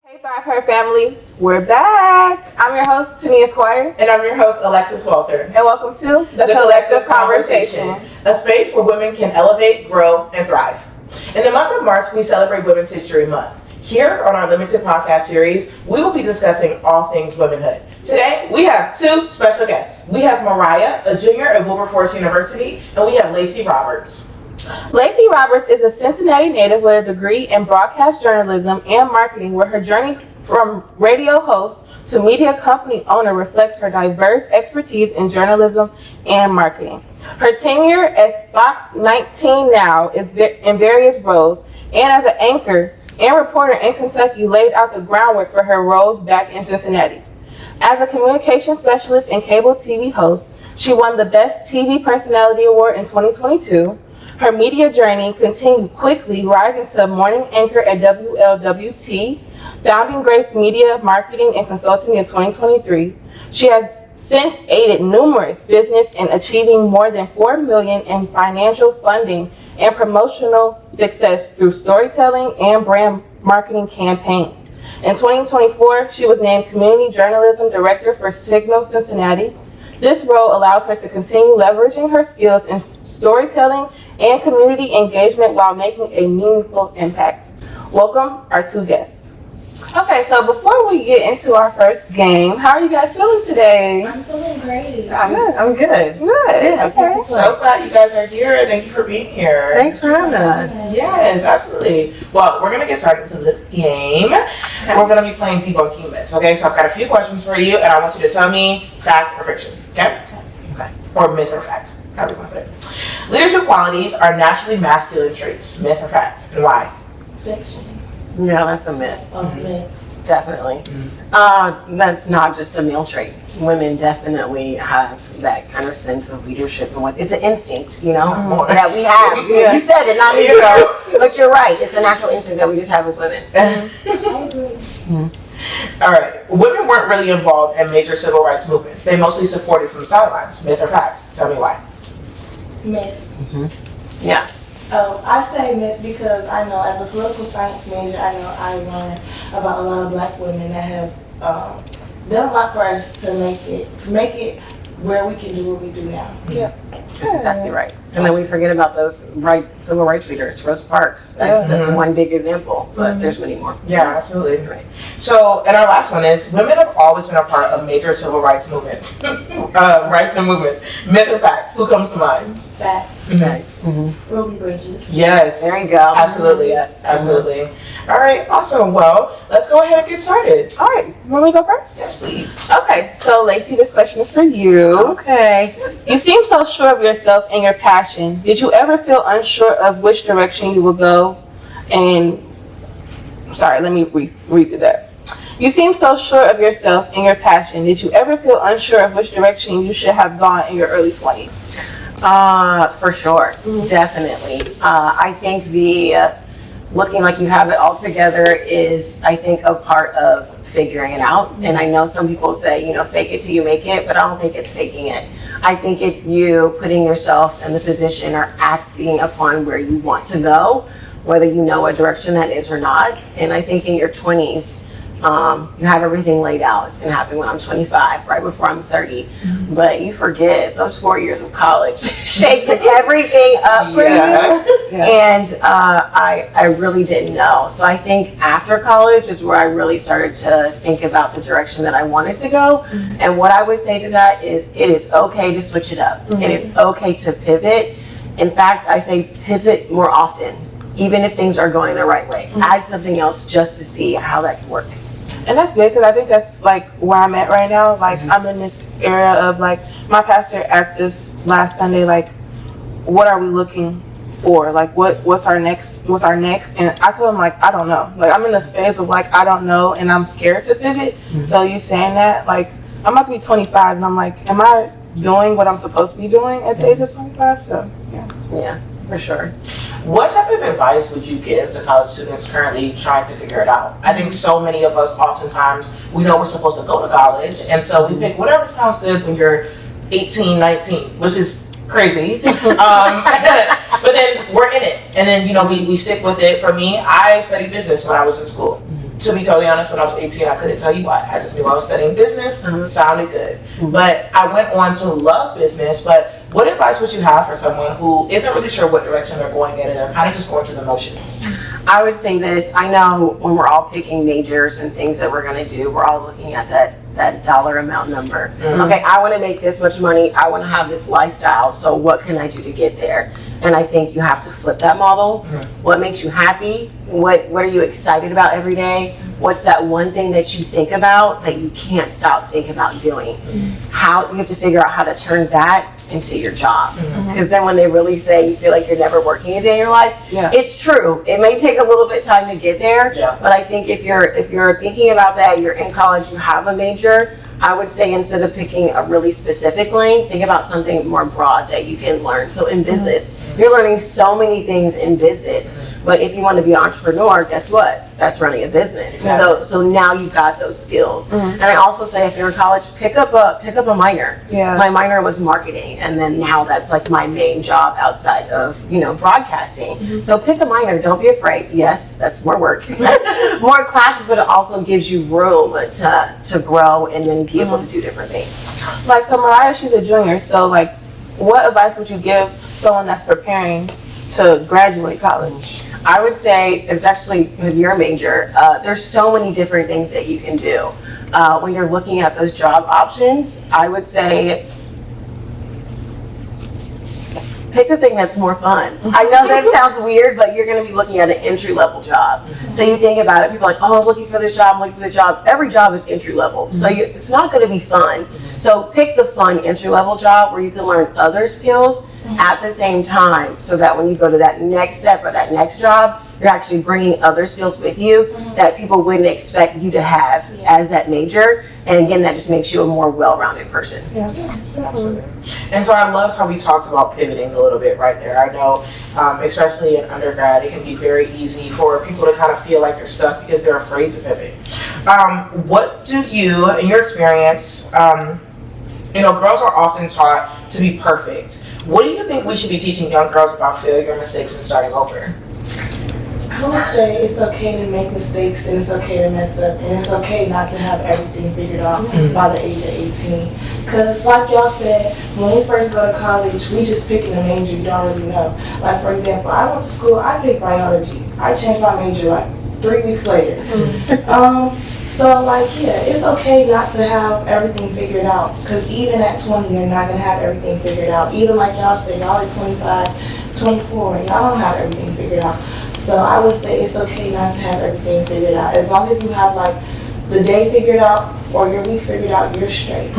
Hey ThriveHER family, we're back. I'm your host, Tania Squires. And I'm your host, Alexis Walter. And welcome to The Collective Conversation, a space where women can elevate, grow, and thrive. In the month of March, we celebrate Women's History Month. Here on our limited podcast series, we will be discussing all things womanhood. Today, we have two special guests. We have Mariah, a junior at Wilberforce University, and we have Lacey Roberts. Lacey Roberts is a Cincinnati native with a degree in broadcast journalism and marketing, where her journey from radio host to media company owner reflects her diverse expertise in journalism and marketing. Her tenure at Fox 19 Now is in various roles, and as an anchor and reporter in Kentucky laid out the groundwork for her roles back in Cincinnati. As a communication specialist and cable TV host, she won the Best TV Personality Award in 2022. Her media journey continued quickly, rising to morning anchor at WLWT, founding Grace Media Marketing and Consulting in 2023. She has since aided numerous business in achieving more than $4 million in financial funding and promotional success through storytelling and brand marketing campaigns. In 2024, she was named Community Journalism Director for Signal Cincinnati. This role allows her to continue leveraging her skills in storytelling and community engagement while making a meaningful impact. Welcome our two guests. Okay, so before we get into our first game, how are you guys feeling today? I'm feeling great. I'm good. Good. Yeah, Okay. So glad you guys are here. Thank you for being here. Thanks for having us. Yes, absolutely. Well, we're going to get started with the game. We're going to be playing debunking myths, okay? So I've got a few questions for you, and I want you to tell me fact or fiction, okay? Okay. Or myth or fact, however you want to put it. Leadership qualities are naturally masculine traits, myth or fact, and why? Fiction. Yeah, that's a myth. Myth. Definitely. That's not just a male trait. Women definitely have that kind of sense of leadership and what it's an instinct, that we have. Yeah. You said it, not me, girl. But you're right. It's a natural instinct that we just have as women. I agree. All right. Women weren't really involved in major civil rights movements. They mostly supported from the sidelines, myth or fact. Tell me why. Myth. Yeah. I say myth because I know as a political science major, I learned about a lot of black women that have done a lot for us to make it where we can do what we do now. Yep. That's exactly right. And then we forget about those civil rights leaders, Rosa Parks. That's one big example, but there's many more. Yeah, absolutely. Right. So, and our last one is, women have always been a part of major civil rights movements. Rights and movements. Myth or fact? Who comes to mind? Fact. Right. Ruby Bridges. Yes. There you go. Absolutely. Yes. Absolutely. All right. Awesome. Well, let's go ahead and get started. All right, you want me to go first? Yes, please. Okay, so Lacey, this question is for you. Okay. You seem so sure of yourself and your passion. Did you ever feel unsure of which direction you would go? Sorry, let me read that. You seem so sure of yourself and your passion. Did you ever feel unsure of which direction you should have gone in your early 20s? For sure. Definitely. I think the looking like you have it all together is, I think, a part of figuring it out. And I know some people say, fake it till you make it, but I don't think it's faking it. I think it's you putting yourself in the position or acting upon where you want to go, whether you know what direction that is or not. And I think in your 20s, you have everything laid out. It's going to happen when I'm 25, right before I'm 30. But you forget those 4 years of college shakes everything up for you. Yeah. And I really didn't know. So I think after college is where I really started to think about the direction that I wanted to go. And what I would say to that is, it is okay to switch it up. It is okay to pivot. In fact, I say pivot more often, even if things are going the right way. Add something else just to see how that can work. And that's good, because I think that's like where I'm at right now. Like I'm in this area of like, my pastor asked us last Sunday, like, what are we looking for? Like what's our next? And I told him, like, I don't know. Like I'm in the phase of like, I don't know, and I'm scared to pivot. So you saying that, like, I'm about to be 25 and I'm like, am I doing what I'm supposed to be doing at the age of 25? So Yeah, for sure. What type of advice would you give to college students currently trying to figure it out? I think so many of us, oftentimes, we know we're supposed to go to college, and so we pick whatever sounds good when you're 18, 19, which is crazy. But then we're in it, and then we stick with it. For me, I studied business when I was in school. to be totally honest, when I was 18, I couldn't tell you why. I just knew I was studying business, sounded good. But I went on to love business. But what advice would you have for someone who isn't really sure what direction they're going in and they're kind of just going through the motions? I would say this. I know when we're all picking majors and things that we're going to do, we're all looking at that dollar amount number. Okay, I want to make this much money. I want to have this lifestyle. So what can I do to get there? And I think you have to flip that model. What makes you happy? What are you excited about every day? What's that one thing that you think about that you can't stop thinking about doing? How you have to figure out how to turn that into your job. Because then when they really say you feel like you're never working a day in your life, it's true. It may take a little bit of time to get there, but I think if you're thinking about that, you're in college, you have a major, I would say instead of picking a really specific lane, think about something more broad that you can learn. So in business, you're learning so many things in business, but if you want to be an entrepreneur, guess what? That's running a business. So now you've got those skills. And I also say if you're in college, pick up a minor. My minor was marketing, and then now that's like my main job outside of broadcasting. So pick a minor. Don't be afraid. Yes, that's more work, more classes, but it also gives you room to grow and then be able to do different things. Like, so Mariah, she's a junior. So like, what advice would you give someone that's preparing to graduate college? I would say, it's actually with your major, there's so many different things that you can do. When you're looking at those job options, I would say pick a thing that's more fun. I know that sounds weird, but you're going to be looking at an entry-level job. So you think about it, people are like, oh, I'm looking for this job, I'm looking for this job. Every job is entry-level, so it's not going to be fun. So pick the fun entry-level job where you can learn other skills at the same time, so that when you go to that next step or that next job, you're actually bringing other skills with you that people wouldn't expect you to have as that major. And again, that just makes you a more well-rounded person. Absolutely. And so I loved how we talked about pivoting a little bit right there. I know, especially in undergrad, it can be very easy for people to kind of feel like they're stuck because they're afraid to pivot. What do you, in your experience, girls are often taught to be perfect. What do you think we should be teaching young girls about failure, mistakes, and starting over? I would say it's okay to make mistakes and it's okay to mess up and it's okay not to have everything figured out by the age of 18. Because like y'all said, when we first go to college, we just picking a major you don't really know. Like for example, I went to school, I picked biology. I changed my major like 3 weeks later. So like, it's okay not to have everything figured out. Because even at 20, you're not going to have everything figured out. Even like y'all said, y'all are 25, 24, y'all don't have everything figured out. So I would say it's okay not to have everything figured out. As long as you have like the day figured out or your week figured out, you're straight.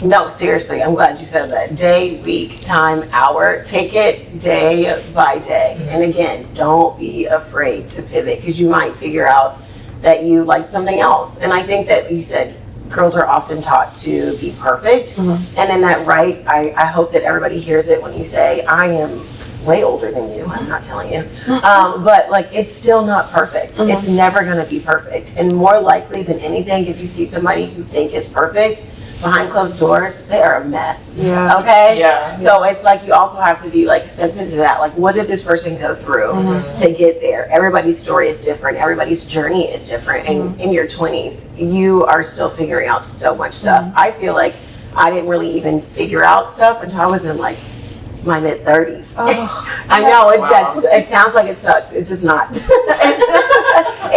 No, seriously, I'm glad you said that. Day, week, time, hour. Take it day by day. And again, don't be afraid to pivot because you might figure out that you like something else. And I think that you said girls are often taught to be perfect. And in that I hope that everybody hears it when you say, I am way older than you, I'm not telling you. But like, it's still not perfect. It's never gonna be perfect. And more likely than anything, if you see somebody who think is perfect, behind closed doors, they are a mess. Okay? So it's like you also have to be like sensitive to that. Like, what did this person go through to get there? Everybody's story is different. Everybody's journey is different. And in your 20s, you are still figuring out so much stuff. I feel like I didn't really even figure out stuff until I was in like my mid-30s. I know it sounds like it sucks. It does not.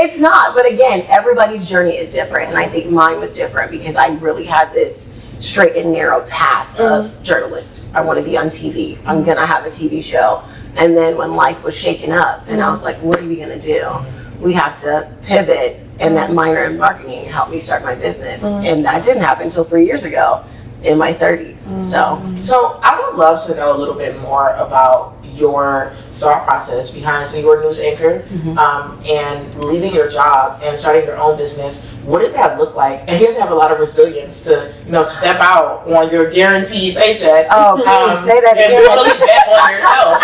It's not. But again, everybody's journey is different, and I think mine was different because I really had this straight and narrow path of journalist. I want to be on TV. I'm gonna have a TV show. And then when life was shaken up, and I was like, what are we gonna do? We have to pivot. And that minor in marketing helped me start my business, and that didn't happen until 3 years ago. In my 30s. So I would love to know a little bit more about your thought process behind, so you were a news anchor and leaving your job and starting your own business. What did that look like? And you have to have a lot of resilience to, step out on your guaranteed paycheck. Say that again. And totally bet on yourself.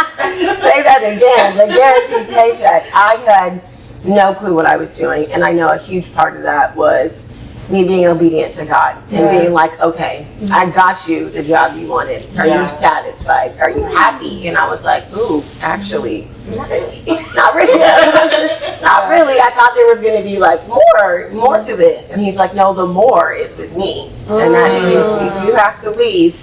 Say that again. The guaranteed paycheck. I had no clue what I was doing, and I know a huge part of that was me being obedient to God and being like, okay, I got you the job you wanted. Are you satisfied? Are you happy? And I was like, ooh, actually, not really. Not really. I thought there was going to be like more to this. And he's like, no, the more is with me. And that means you have to leave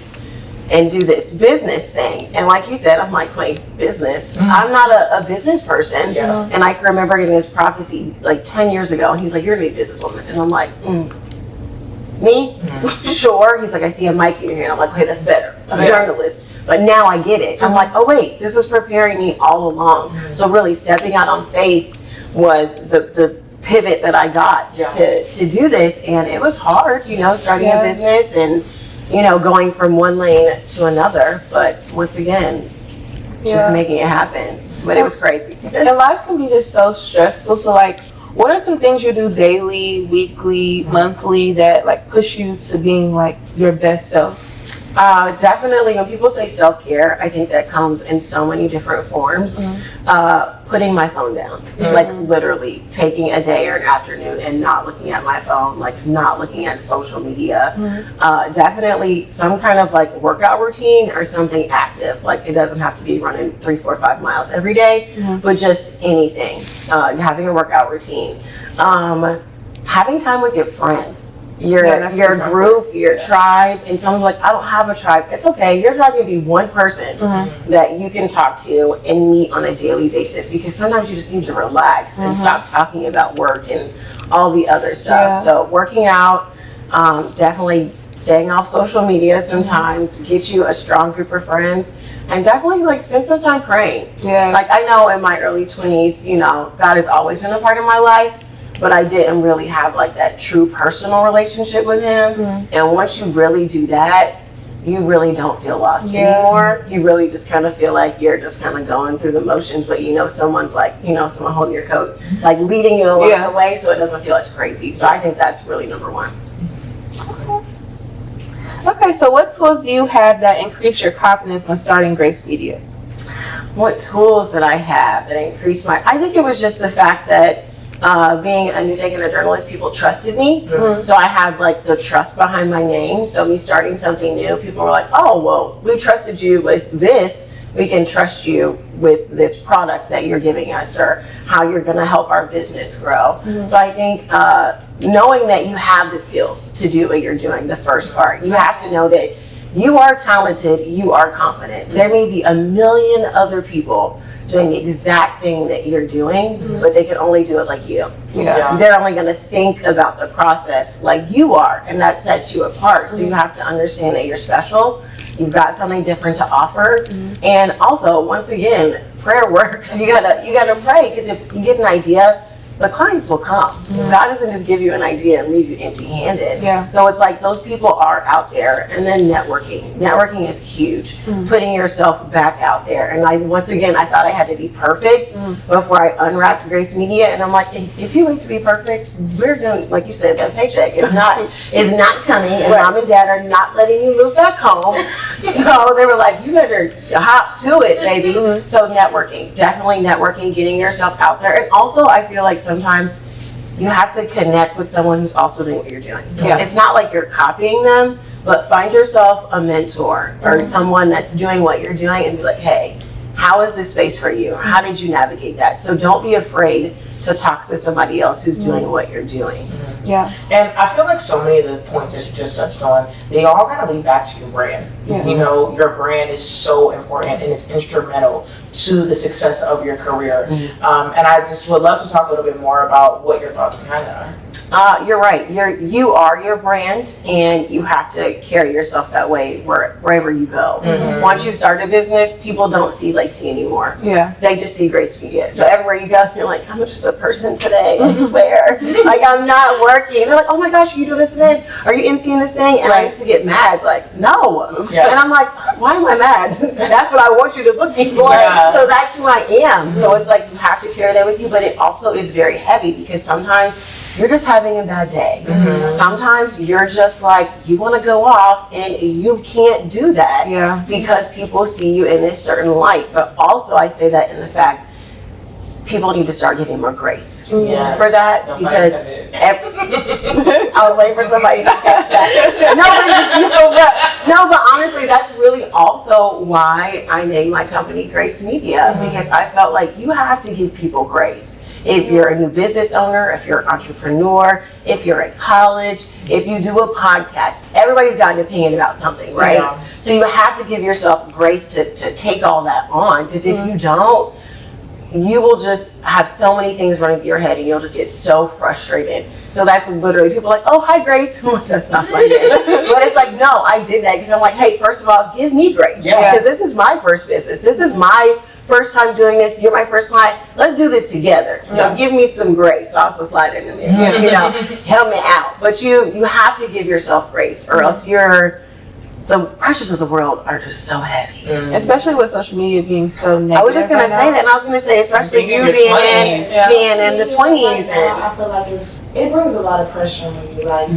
and do this business thing. And like you said, I'm like, wait, business? I'm not a business person. Yeah. And I can remember getting this prophecy like 10 years ago. And he's like, you're going to be a businesswoman. And I'm like, me? Sure. He's like, I see a mic in your hand. I'm like, okay, that's better. I'm a journalist. But now I get it. I'm like, oh wait, this was preparing me all along. So really stepping out on faith was the pivot that I got to do this. And it was hard, you know, starting a business and, you know, going from one lane to another. But once again, just making it happen. But it was crazy. And life can be just so stressful. So like, what are some things you do daily, weekly, monthly that like push you to being like your best self? Definitely, when people say self-care, I think that comes in so many different forms. Putting my phone down, like literally taking a day or an afternoon and not looking at my phone, like not looking at social media. Definitely some kind of like workout routine or something active. Like it doesn't have to be running 3, 4, 5 miles every day, but just anything. Having a workout routine. Having time with your friends. Your group, your tribe, and someone's like, I don't have a tribe. It's okay. Your tribe can be one person that you can talk to and meet on a daily basis, because sometimes you just need to relax and stop talking about work and all the other stuff. So working out, definitely staying off social media sometimes, get you a strong group of friends, and definitely like spend some time praying. Like I know in my early 20s, you know, God has always been a part of my life, but I didn't really have like that true personal relationship with him. And once you really do that, you really don't feel lost anymore. You really just kind of feel like you're just kind of going through the motions, but you know someone's like, you know, someone holding your coat, like leading you along the way, so it doesn't feel as crazy. So I think that's really number one. Okay, so what tools do you have that increase your confidence when starting Grace Media? What tools did I have that increased I think it was just the fact that being a newsmaker and a journalist, people trusted me. So I had like the trust behind my name. So me starting something new, people were like, oh, well, we trusted you with this. We can trust you with this product that you're giving us, or how you're going to help our business grow. So I think knowing that you have the skills to do what you're doing, the first part, you have to know that you are talented, you are confident. There may be a million other people doing the exact thing that you're doing, but they can only do it like you. They're only going to think about the process like you are, and that sets you apart. So you have to understand that you're special. You've got something different to offer. And also, once again, prayer works. You gotta pray, because if you get an idea, the clients will come. God doesn't just give you an idea and leave you empty-handed. So it's like those people are out there. And then networking is huge. Putting yourself back out there. And once again, I thought I had to be perfect before I unwrapped Grace Media. And I'm like, if you wait to be perfect, we're going, like you said, that paycheck is not coming, and mom and dad are not letting you move back home. So they were like, you better hop to it, baby. So networking, definitely networking, getting yourself out there. And also I feel like sometimes you have to connect with someone who's also doing what you're doing. It's not like you're copying them, but find yourself a mentor or someone that's doing what you're doing and be like, hey, how is this space for you? How did you navigate that? So don't be afraid to talk to somebody else who's doing what you're doing. And I feel like so many of the points that you just touched on, they all kind of lead back to your brand. You know, your brand is so important and it's instrumental to the success of your career. And I just would love to talk a little bit more about what your thoughts behind that are. You're right. You are your brand, and you have to carry yourself that way wherever you go. Once you start a business, people don't see Lacey anymore. They just see Grace Media. So everywhere you go, you're like, I'm just a person today, I swear. Like, I'm not working. They're like, oh my gosh, are you doing this event? Are you emceeing this thing? And I used to get mad, like, no. And I'm like, why am I mad? That's what I want you to book me for. So that's who I am. So it's like, you have to carry that with you, but it also is very heavy, because sometimes you're just having a bad day. Sometimes you're just like, you want to go off, and you can't do that because people see you in this certain light. But also I say that in the fact, people need to start giving more grace Yes. for that, No pun because intended. I was waiting for somebody to catch that. But honestly, that's really also why I named my company Grace Media, because I felt like you have to give people grace. If you're a new business owner, if you're an entrepreneur, if you're in college, if you do a podcast, everybody's got an opinion about something, right? Yeah. So you have to give yourself grace to take all that on, because if you don't, you will just have so many things running through your head and you'll just get so frustrated. So that's literally, people are like, oh, hi, Grace. I'm like, that's not my name. But it's like, no, I did that because I'm like, hey, first of all, give me grace. Yeah. Because this is my first business. This is my first time doing this. You're my first client. Let's do this together. So give me some grace. Also slide in there. You know, help me out. But you have to give yourself grace, or else the pressures of the world are just so heavy. Especially with social media being so negative. I was just gonna say that, and I was gonna say, especially you being in the 20s, and I feel like it brings a lot of pressure on you. Like,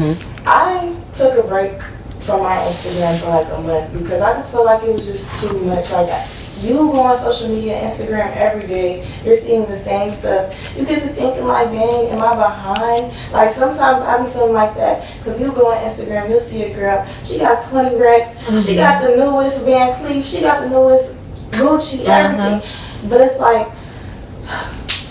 I took a break from my Instagram for like a month because I just felt like it was just too much. Like, you go on social media, Instagram every day, you're seeing the same stuff. You get to thinking like, dang, am I behind? Like, sometimes I be feeling like that, because you go on Instagram, you'll see a girl, she got 20 racks, she got the newest Van Cleef, she got the newest Gucci, everything. But it's like,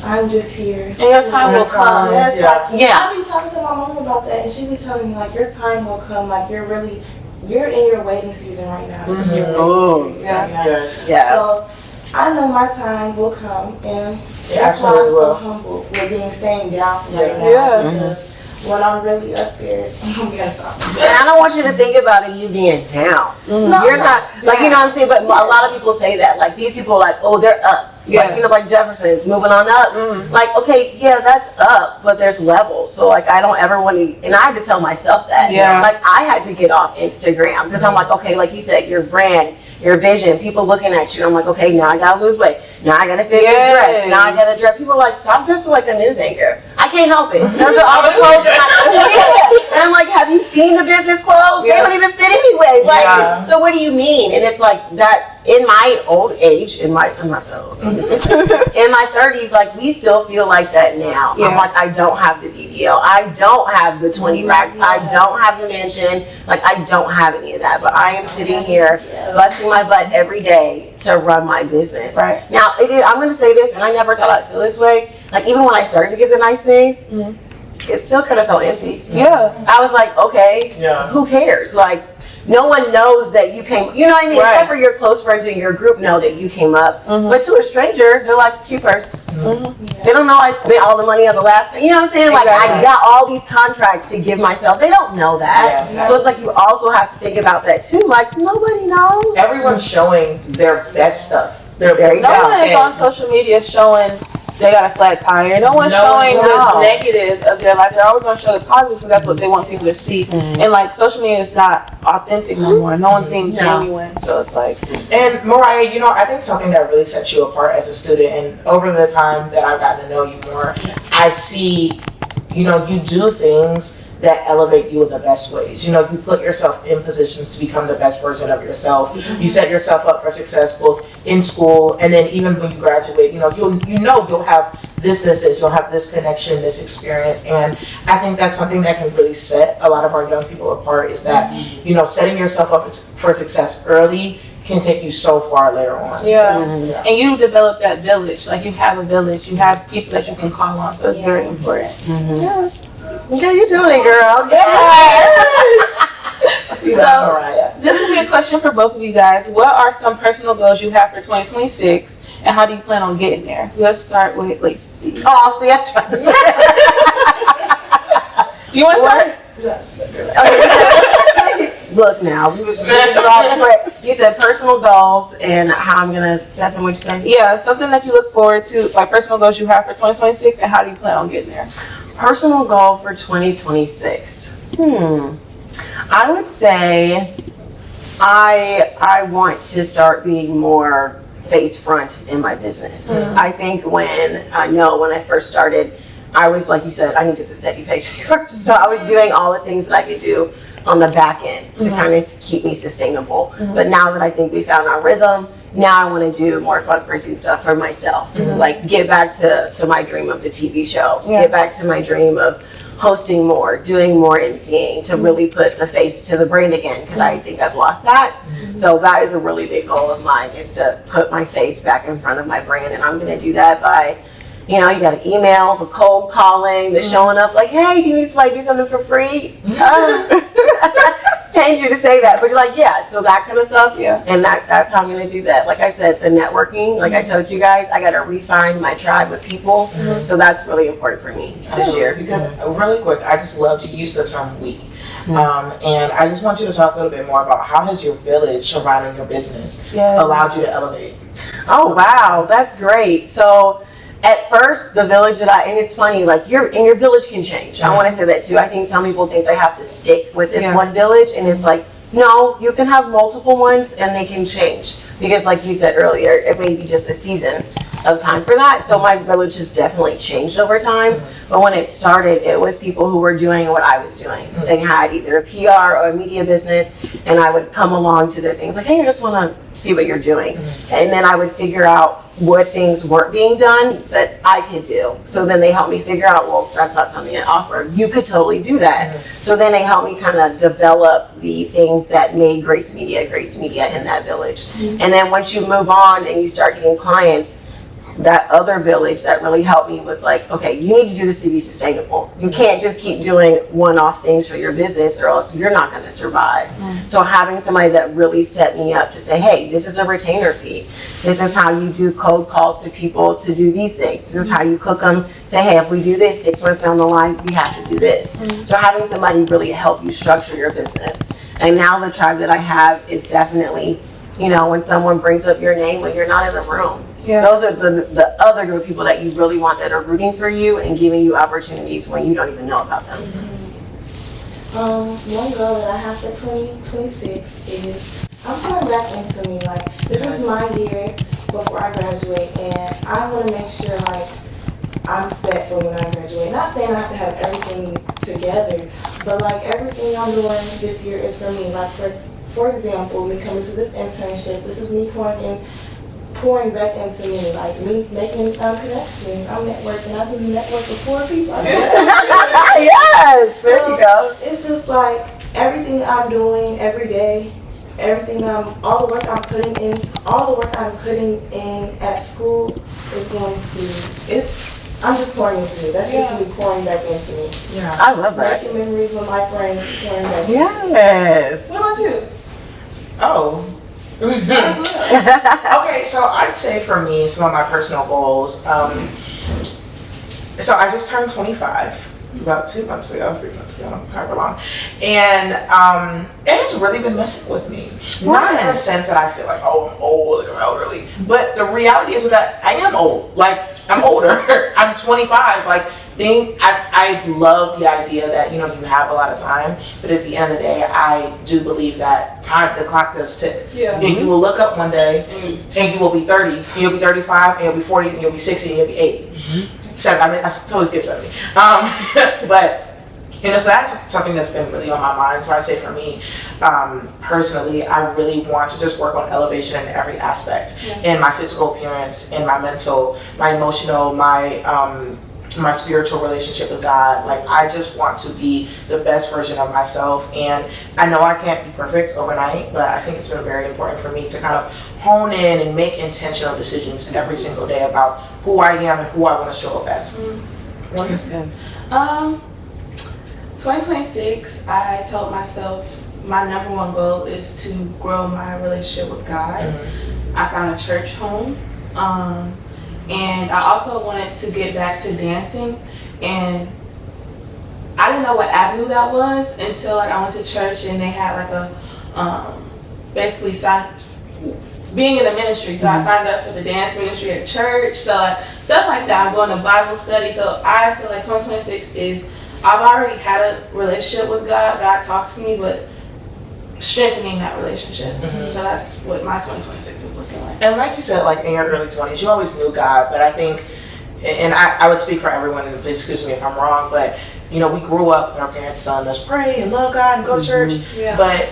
I'm just here. And your time will come. I be talking to my mom about that, and she be telling me, like, your time will come, like, you're in your waiting season right now. This is your waiting period right now. Yes. So I know my time will come, and that's why I'm so humble with staying down right now. Because when I'm really up there, it's gonna be a stop. and I don't want you to think about it, you being down. No, You're not, like, you know what I'm saying? But a lot of people say that, like, these people are like, oh, they're up. Like, you know, like Jefferson's moving on up. Like, okay, yeah, that's up, but there's levels. So, like, I don't ever want to, and I had to tell myself that. Yeah. Like, I had to get off Instagram, because I'm like, okay, like you said, your brand, your vision, people looking at you. I'm like, okay, now I gotta lose weight. Now I gotta fit this dress. Now I gotta dress. People are like, stop dressing like a news anchor. I can't help it. Those are all the clothes that And I'm like, have you seen the business clothes? They don't even fit anyway. Like, so what do you mean? And it's like that. In my old age, I'm not that old. In my 30s, like, we still feel like that now. I'm like, I don't have the DDL. I don't have the 20 racks. I don't have the mansion. Like, I don't have any of that. But I am sitting here busting my butt every day to run my business. Right. Now, I'm going to say this, and I never thought I'd feel this way. Like, even when I started to get the nice things, it still kind of felt empty. I was like, okay, who cares? Like, no one knows that you came, you know what I mean? Except for your close friends in your group know that you came up. But to a stranger, they're like, cute purse. They don't know I spent all the money on the last, you know what I'm saying? Like, I got all these contracts to give myself. They don't know that. So it's like, you also have to think about that too. Like, nobody knows. Everyone's showing their best stuff. No one is on social media showing they got a flat tire. No one's showing the negative of their life. They're always going to show the positive, because that's what they want people to see. And like, social media is not authentic no more. No one's being genuine. So it's like. And Mariah, you know, I think something that really sets you apart as a student, and over the time that I've gotten to know you more, I see, you know, you do things that elevate you in the best ways. You know, you put yourself in positions to become the best version of yourself. You set yourself up for success both in school and then even when you graduate. You know, you'll have this, you'll have this connection, this experience, and I think that's something that can really set a lot of our young people apart. Is that you know, setting yourself up for success early can take you so far later on. And you develop that village. Like, you have a village. You have people that you can call on. So it's very important. Yeah, you're doing it, girl. So, this will be a question for both of you guys. What are some personal goals you have for 2026, and how do you plan on getting there? Let's start with Lacey. Oh, see, I tried to. You want to start? Look now, we was you said personal goals and how I'm gonna set them. What you say? Yeah, something that you look forward to, like personal goals you have for 2026, and how do you plan on getting there? Personal goal for 2026. I would say I want to start being more face front in my business. I think when I first started, I was, like you said, I needed the steady paycheck first. So I was doing all the things that I could do on the back end to kind of keep me sustainable. But now that I think we found our rhythm now I want to do more fun pursuit stuff for myself. Like get back to my dream of the TV show, get back to my dream of hosting more, doing more emceeing, to really put the face to the brand again, because I think I've lost that. So that is a really big goal of mine, is to put my face back in front of my brand, and I'm going to do that by, you got to email, the cold calling, the showing up like, hey, do you need somebody to do something for free? Pains you to say that, but you're like, yeah, so that kind of stuff. Yeah. And that's how I'm going to do that. Like I said, the networking, like I told you guys, I got to refine my tribe of people. So that's really important for me this year. Because really quick, I just love to use the term we. And I just want you to talk a little bit more about how has your village surrounding your business allowed you to elevate? Oh, wow, that's great. So at first, the village and it's funny, like your village can change. I want to say that too. I think some people think they have to stick with this one village, and it's like, no, you can have multiple ones and they can change. Because like you said earlier, it may be just a season of time for that. So my village has definitely changed over time. But when it started, it was people who were doing what I was doing. They had either a PR or a media business, and I would come along to their things like, hey, I just want to see what you're doing. And then I would figure out what things weren't being done that I could do. So then they helped me figure out, well, that's not something I offer. You could totally do that. So then they helped me kind of develop the things that made Grace Media in that village. And then once you move on and you start getting clients, that other village that really helped me was like, okay, you need to do this to be sustainable. You can't just keep doing one-off things for your business, or else you're not going to survive. So having somebody that really set me up to say, hey, this is a retainer fee. This is how you do cold calls to people to do these things. This is how you cook them. Say, hey, if we do this 6 months down the line, we have to do this. So having somebody really help you structure your business. And now the tribe that I have is definitely, when someone brings up your name when you're not in the room. Those are the other group of people that you really want, that are rooting for you and giving you opportunities when you don't even know about them. One goal that I have for 2026 is I'm pouring back into me. Like, this is my year before I graduate, and I want to make sure I'm set for when I graduate. Not saying I have to have everything together, but everything I'm doing this year is for me. Like for example, me coming to this internship, this is me pouring back into me, me making connections. I'm networking. I've been networking with 4 people. Yes, there you go. It's just everything I'm doing every day, all the work I'm putting in at school is going to, I'm just pouring into me. That's just me pouring back into me. Yeah. I love that. Making memories with my friends, pouring back into me. Yes. What about you? Oh. Okay, so I'd say for me, some of my personal goals. So I just turned 25 about 2 months ago, 3 months ago, however long, and it's really been messing with me. Not in a sense that I feel like, oh, I'm old, like I'm elderly, but the reality is that I am old. Like, I'm older. I'm 25. Like, I love the idea that you have a lot of time, but at the end of the day, I do believe that the clock does tick. Yeah. And you will look up one day, and you will be 30, and you'll be 35, and you'll be 40, and you'll be 60, and you'll be 80. 7. I totally skipped 70. But so that's something that's been really on my mind. So I say for me, personally, I really want to just work on elevation in every aspect, in my physical appearance, in my mental, my emotional, my spiritual relationship with God. Like, I just want to be the best version of myself, and I know I can't be perfect overnight, but I think it's been very important for me to kind of hone in and make intentional decisions every single day about who I am and who I want to show up as. That's good. 2026, I told myself my number one goal is to grow my relationship with God. I found a church home. And I also wanted to get back to dancing, and I didn't know what avenue that was until I went to church and they had basically being in the ministry. So I signed up for the dance ministry at church. So stuff like that. I'm going to Bible study. So I feel like 2026 is, I've already had a relationship with God. God talks to me, but strengthening that relationship. So that's what my 2026 is looking like. And like you said, in your early 20s, you always knew God, but I think, and I would speak for everyone, and please excuse me if I'm wrong, but we grew up with our parents telling us pray and love God and go to church. Yeah. But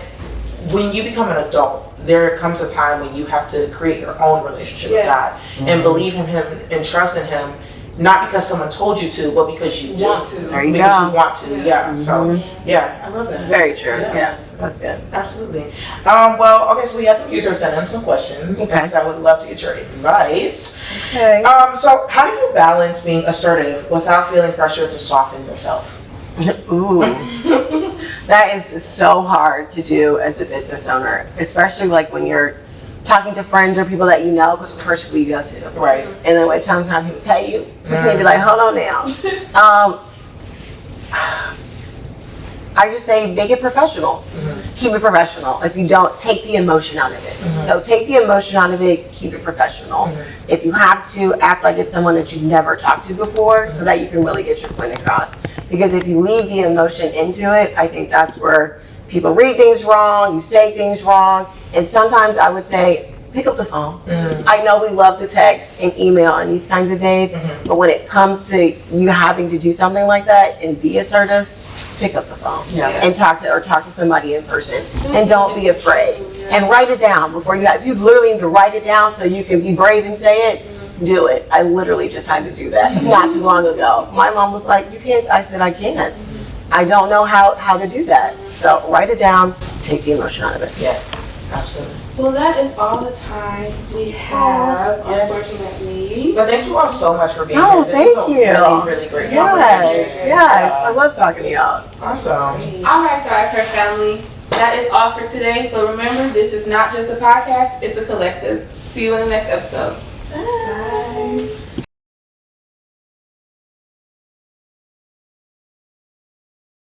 when you become an adult, there comes a time when you have to create your own relationship with God and believe in Him and trust in Him, not because someone told you to, but because you Want to. There you because go. you want to. Yeah. So I love that. Very true. Yeah. Yes, that's good. Absolutely. Well, okay, so we had some users send in some questions, Okay. and so I would love to get your advice. Okay. So how do you balance being assertive without feeling pressure to soften yourself? Ooh, that is so hard to do as a business owner, especially like when you're talking to friends or people that you know, because the first people you go to. Right. And then when it's time to pay you, they be like, hold on now. I just say make it professional. Keep it professional. If you don't, take the emotion out of it. So take the emotion out of it, keep it professional. If you have to, act like it's someone that you've never talked to before so that you can really get your point across. Because if you leave the emotion into it, I think that's where people read things wrong, you say things wrong, and sometimes I would say, pick up the phone. I know we love to text and email in these kinds of days, but when it comes to you having to do something like that and be assertive, pick up the phone and talk to somebody in person, and don't be afraid. And write it down before if you literally need to write it down so you can be brave and say it. Do it. I literally just had to do that not too long ago. My mom was like, "You can't." I said, "I can't. I don't know how to do that." So write it down. Take the emotion out of it. Yes, absolutely. Well, that is all the time we have, Yes. unfortunately. But thank you all so much for being Oh, here. This was a thank you. really, really great conversation. Yes. I love talking to y'all. Awesome. All right, ThriveHER family. That is all for today. But remember, this is not just a podcast, it's a collective. See you in the next episode. Bye.